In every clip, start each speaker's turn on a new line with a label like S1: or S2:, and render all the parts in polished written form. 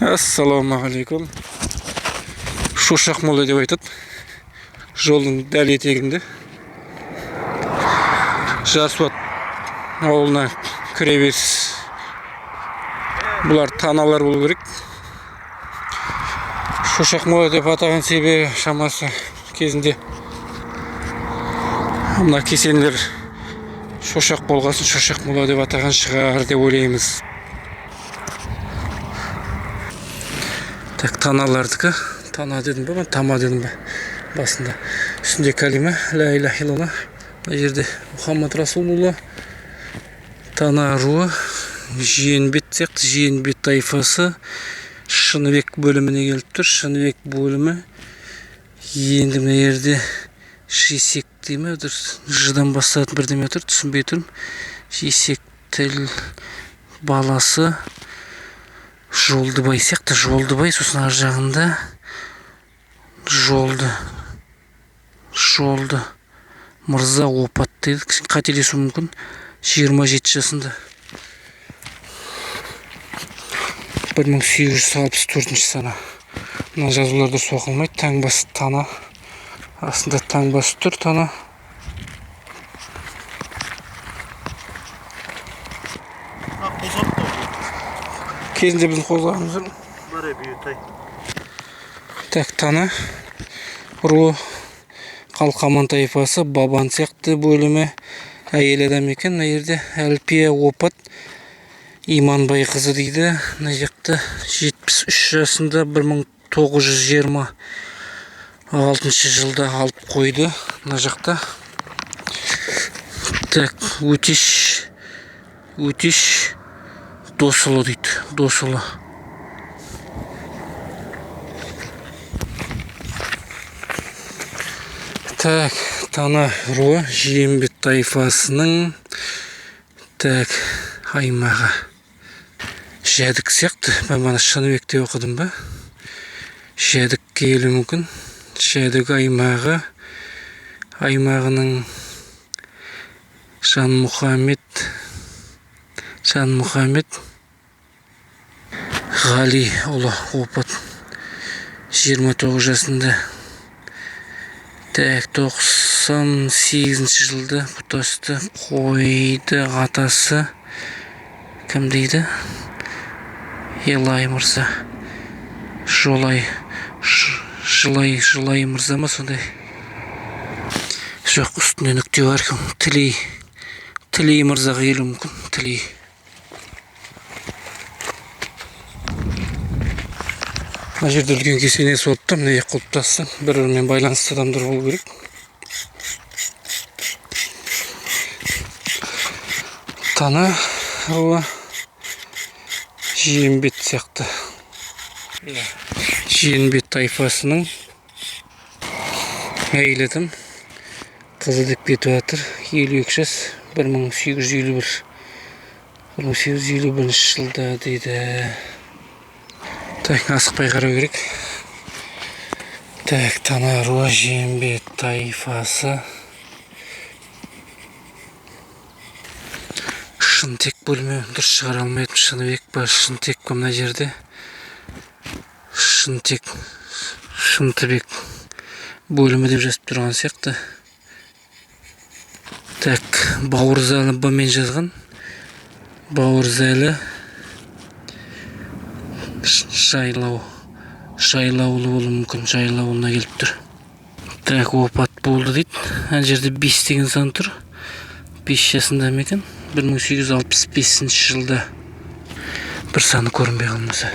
S1: Ассалаумағалейкум. Шошақ молы деп айтады. Жолдың дәл етегінде. Жасуат ауылына кіреберіс. Бұлар таналар болу керек. Шошақ молы деп атаған себебі шамасы кезінде мына кесенелер шошақ болғасын, шошақ молы деп атаған шығар деп ойлаймыз. Так, таналардікі. Тана дедім бе, тама дедім бе басында. Үстінде кәлима, ла иляха илlallah. Мына жерде Мұхаммад Расулулла. Тана руы, Жиенбет сияқты, Жиенбет тайфасы Шыныбек бөліміне келіп тұр. Шыныбек бөлімі енді мына жерде Жесек дейме, жыдан бастатын бірдеме тұр, түсінбей тұрмын. Жесек тіл баласы Жолдыбай сияқты, Жолдыбай, сосын ар жағында Жолды мырза опат дейді. Қателесу мүмкін. 27 жасында. 1864 сана. Мына жазуларда соқылмайды. Таңбасы тана. Астында таңбасы тұр, тана. Кезінде біздің қозғағымыз
S2: Барай бүйетай.
S1: Так, тана руы Қалқаман тайфасы, Бабан сияқты бөлімі әйел адам екен. Мына жерде Әлпия опат Иманбай қызы дейді. Мына жақта 73 жасында 1926 жылда алып қойды. Мына жақта. Так, Өтеш Досылы дейді. Досылы. Так, тана руы Жиенбет тайфасының аймағы. Жәдік сияқты. Мен бана Шыныбекте оқыдым ба? Жәдік келі мүмкін. Жәдік аймағының Жан Мұхаммед Ғали ұлы опат 29 жасында. Так, 98 жылда құтасты қойды. Атасы кім дейді? Елай мырза. Жылай мырза ма сондай? Жоқ, үстіне нүкте бар кім? Тілей мырзаға келу мүмкін. Тілей. Мына жерде үлкен кесенесі болыпты. Міне құлыптасы бір-бірімен байланысты адамдар болу керек. Тана руы Жиенбет сияқты. Жиенбет тайфасының әйел адам қызы деп кетіп жатыр. 52 жас, 1851 жылда дейді. Так, асықпай қарау керек. Так, тана руы Жиенбет тайфасы. Шынтек бөлімі дұрыс шығара алмайтын. Шыныбек па, Шынтек па мына жерде? Шынтыбек бөлімі деп жазып тұрған сияқты. Так, Бауырзалы бамен жазған. Бауырзалы жайлаулы болу мүмкін. Жайлауына келіп тұр. Так, опат болды дейді. Ән жерде 5 деген сан тұр. 5 жасында мекен. 1865 жылда. Бір саны көрінбей қалмаса.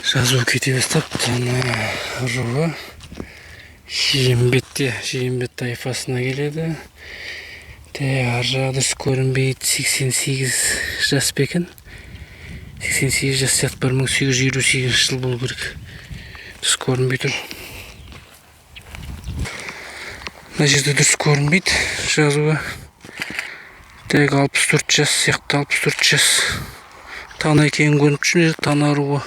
S1: Жазу кете бастап. Тана руы Жиенбет тайфасына келеді. Ар жағы дұрыс көрінбейді. 88 жас бекен. 88 жас сияқты 1858 жыл болу керек. Дұрыс көрінбей тұр. Мына жерде дұрыс көрінбейді жазуы. 64 жас сияқты, 64 жас. Тана екенін көрініп жүрмін. Тана руы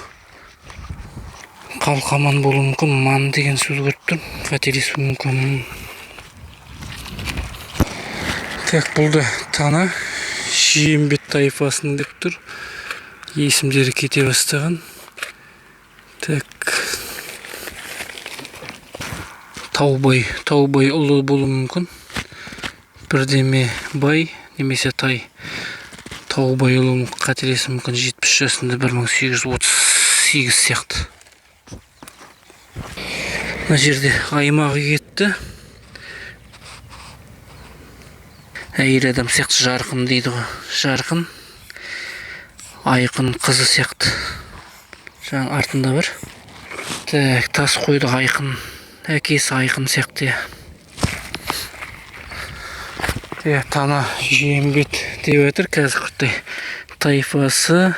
S1: Қалқаман болу мүмкін. Ман деген сөз көріп тұрмын. Қателесу мүмкін. Так, бұл да тана Жиенбет тайфасының деп тұр. есімдері кете бастаған. Так. Таубай ұлы болуы мүмкін. Бірдеме бай немесе тай. Таубай ұлы қателесу мүмкін. 70 жасында 1838 сияқты. Мына жерде аймағы кетті. Әйел адам сияқты жарқын дейді ғой. Жарқын. Айқын қызы сияқты. Жаңа артында бар. Так, тас қойды айқын. Әкесі айқын сияқты. Тана жембет деп жатыр қазір құттай. Тайфасы.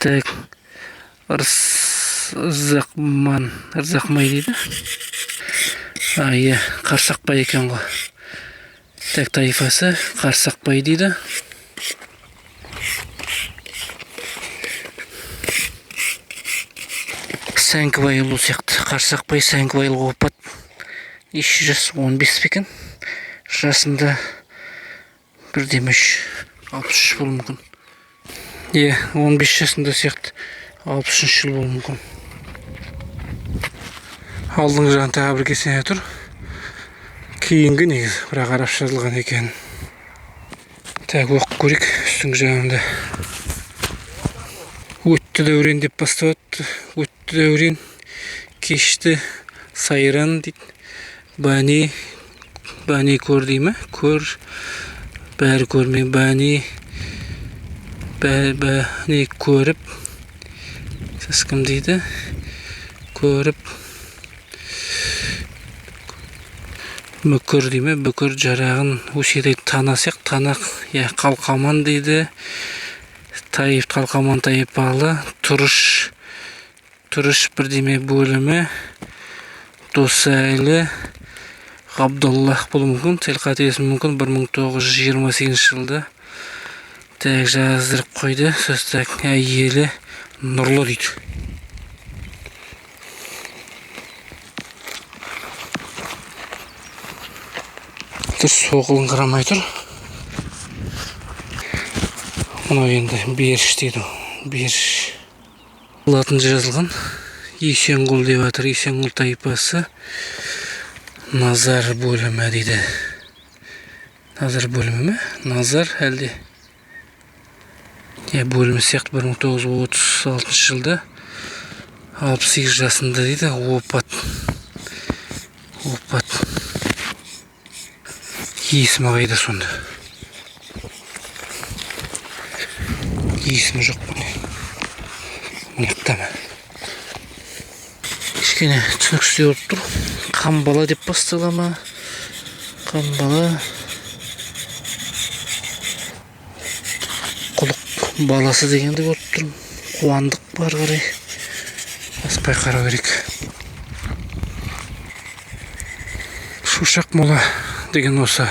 S1: Так, ырзақмай дейді. Қарсақбай екен ғой. Так, тайфасы Қарсақбай дейді. Сәңкібай ұлы сияқты. Қарсақбай Сәңкібай ұлы опат. 3 жас 15 бекен. Жасында 63 болуы мүмкін. 15 жасында сияқты 63 жыл болуы мүмкін. Алдыңғы жағын тағы бір кесене тұр. Кейінгі негіз, бірақ арап жазылған екен. Так, оқып көрейік үстіңгі жағында. Өтті дәурен деп бастауатты. Өтті дәурен, кешті сайран дейді. Бәне көр деймі? Көр, бәрі көрме. Бәне көріп. Сіз кім дейді? Көріп. Мүкір деймі? Бүкір жарағын өседі тана сияқты. Танақ, қалқаман дейді. Тайып, қалқаман тайып алы. Тұрыш бірдеме бөлімі. Досайлы. Ғабдаллах болуы мүмкін. Сәл қателесу мүмкін. 1928 жылда. Так, жаздырып қойды. Сөз әйелі Нұрлы дейді. Соғылын қарамай тұр. Мұнау енді беріш дейді. Беріш. Латын жазылған. Есенғұл деп атыр. Есенғұл тайпасы. Назар бөлімі дейді. Назар бөлімі ме? Назар әлде. Бөлімі сияқты 1936 жылда 68 жасында дейді. Опат. Есімі қайда сонда? Есімі жоқ бұны. Мұнықтама. Кішкене түсініксіз болып тұр. Қамбала деп бастала ма? Қамбала. Құлық баласы дегенді көріп тұрмын. Қуандық бар қарай. Аспай қарау керек. Шушақ мола деген осы.